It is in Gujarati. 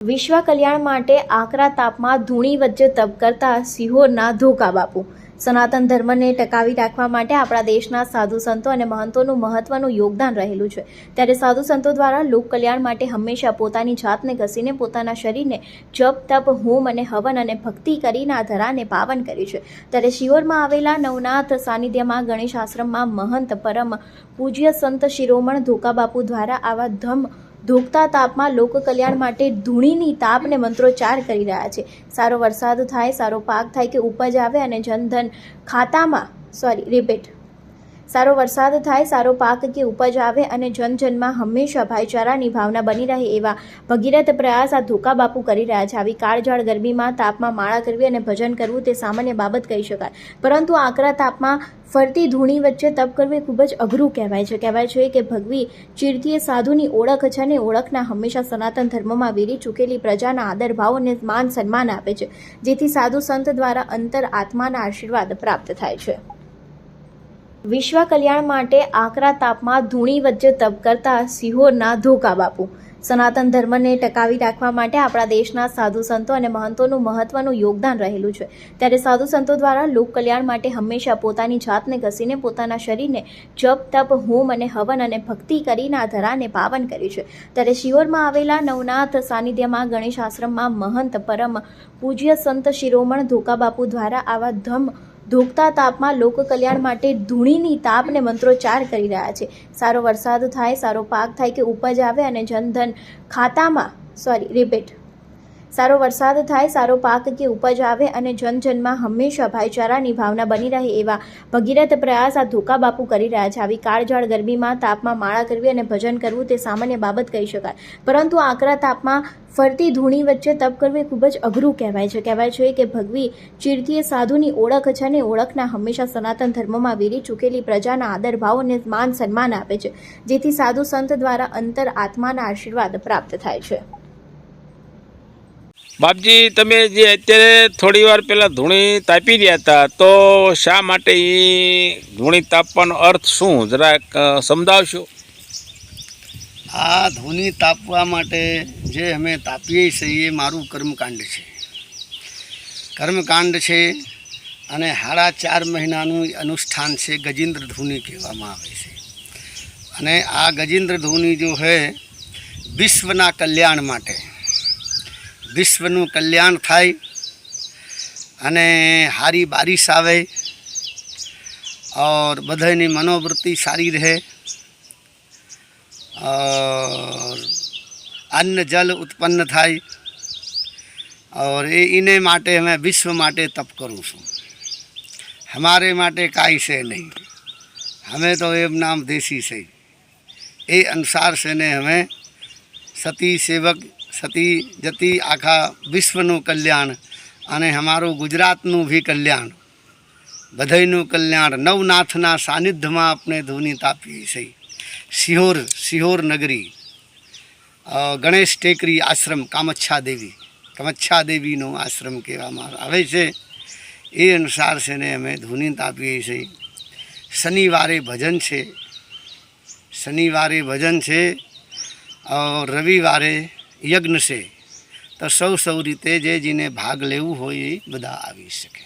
વિશ્વ કલ્યાણ માટે આકરા તાપમાં ધૂણી વચ્ચે તપ કરતા સિહોરના ધોકા બાપુ। સનાતન ધર્મને ટકાવી રાખવા માટે આપણા દેશના સાધુ સંતો અને મહંતોનું મહત્વનું યોગદાન રહેલું છે। ત્યારે સાધુ સંતો દ્વારા લોક કલ્યાણ માટે હંમેશા પોતાની જાતને ઘસીને પોતાના શરીરને જપ તપ હોમ અને હવન અને ભક્તિ કરીને આ ધરાને પાવન કર્યું છે। ત્યારે શિહોરમાં આવેલા નવનાથ સાનિધ્યમાં ગણેશ આશ્રમમાં મહંત પરમ પૂજ્ય સંત શિરોમણ ધોકા બાપુ દ્વારા આવા ધમ ધોકતા તાપમાં લોક કલ્યાણ માટે ધૂણીની તાપને મંત્રોચ્ચાર કરી રહ્યા છે। સારો વરસાદ થાય, સારો પાક થાય કે ઉપજ આવે અને જનધન ખાતામાં સારો વરસાદ થાય, સારો પાક કે ઉપજ આવે અને જનજનમાં હંમેશા ભાઈચારાની ભાવના બની રહે એવા ભગીરથ પ્રયાસ આ ધોકા બાપુ કરી રહ્યા છે। આવી કાળઝાળ ગરમીમાં તાપમાં માળા કરવી અને ભજન કરવું તે સામાન્ય બાબત કહી શકાય, પરંતુ આકરા તાપમાં ફરતી ધૂણી વચ્ચે તપ કરવું એ ખૂબ જ અઘરું કહેવાય છે। કહેવાય છે કે ભગવી ચીરતી એ સાધુની ઓળખ છે અને ઓળખના હંમેશા સનાતન ધર્મમાં વેરી ચૂકેલી પ્રજાના આદર ભાવ અને માન સન્માન આપે છે, જેથી સાધુ સંત દ્વારા અંતર આત્માના આશીર્વાદ પ્રાપ્ત થાય છે। વિશ્વ કલ્યાણ માટે આકરા તાપમાં ધૂણી વચ્ચે તપ કરતા સિહોરના ધોકા બાપુ। સનાતન ધર્મને ટકાવી રાખવા માટે આપણા દેશના સાધુ સંતો અને મહંતોનું મહત્વનું યોગદાન રહેલું છે। ત્યારે સાધુ સંતો દ્વારા લોક કલ્યાણ માટે હંમેશા પોતાની જાતને ઘસીને પોતાના શરીરને જપ તપ હોમ અને હવન અને ભક્તિ કરીને આ ધરાને પાવન કર્યું છે। ત્યારે શિહોરમાં આવેલા નવનાથ સાનિધ્યમાં ગણેશ આશ્રમમાં મહંત પરમ પૂજ્ય સંત શિરોમણ ધોકા બાપુ દ્વારા આવા ધમ ધોકતા તાપમાં લોક કલ્યાણ માટે ધૂણીની તાપને મંત્રોચ્ચાર કરી રહ્યા છે। સારો વરસાદ થાય, સારો પાક થાય કે ઉપજ આવે અને જનધન ખાતામાં સારો વરસાદ થાય, સારો પાક કે ઉપજ આવે અને જનજનમાં હંમેશા ભાઈચારાની ભાવના બની રહે એવા ભગીરથ પ્રયાસ આ ધોકા બાપુ કરી રહ્યા છે। આવી કાળઝાળ ગરમીમાં તાપમાં માળા કરવી અને ભજન કરવું તે સામાન્ય બાબત કહી શકાય, પરંતુ આકરા તાપમાં ફરતી ધૂણી વચ્ચે તપ કરવું એ ખૂબ જ અઘરું કહેવાય છે। કહેવાય છે કે ભગવી ચીરતી એ સાધુની ઓળખ છે અને ઓળખના હંમેશા સનાતન ધર્મમાં વેરી ચૂકેલી પ્રજાના આદર ભાવ અને માન સન્માન આપે છે, જેથી સાધુ સંત દ્વારા અંતર આત્માના આશીર્વાદ પ્રાપ્ત થાય છે। બાપજી, તમે જે અત્યારે થોડી વાર પહેલાં ધૂણી તાપી રહ્યા હતા, તો શા માટે એ ધૂણી તાપવાનો અર્થ શું, જરાક સમજાવશો? આ ધૂણી તાપવા માટે જે અમે તાપીએ છીએ એ મારું કર્મકાંડ છે અને 4.5 મહિનાનું અનુષ્ઠાન છે। ગજેન્દ્ર ધૂની કહેવામાં આવે છે અને આ ગજેન્દ્ર ધૂની જો હે વિશ્વના કલ્યાણ માટે, વિશ્વનું કલ્યાણ થાય અને હારી બારિશ આવે और બધાની મનોવૃત્તિ સારી રહે और अन्न जल उत्पन्न થાય और इने માટે मैं विश्व માટે तप करूँ छूँ। हमारे માટે काई से नहीं, हमें तो एम नाम देसी से ए अनुसार से ने हमें सती सेवक सती जती आखा विश्वનું કલ્યાણ અને અમારું ગુજરાતનું ભી કલ્યાણ, બધાયનું કલ્યાણ નવનાથના સાનિધ્યમાં આપણે ધૂની તાપીએ છીએ। સિહોર નગરી ગણેશ ટેકરી આશ્રમ કામચ્છા દેવીનો આશ્રમ કહેવામાં આવે છે। એ અનુસાર છે ને અમે ધૂની તાપીએ છીએ। શનિવારે ભજન છે और રવિવારે યજ્ઞ છે। તો સૌ રીતે જે જેને ભાગ લેવું હોય એ બધા આવી શકે।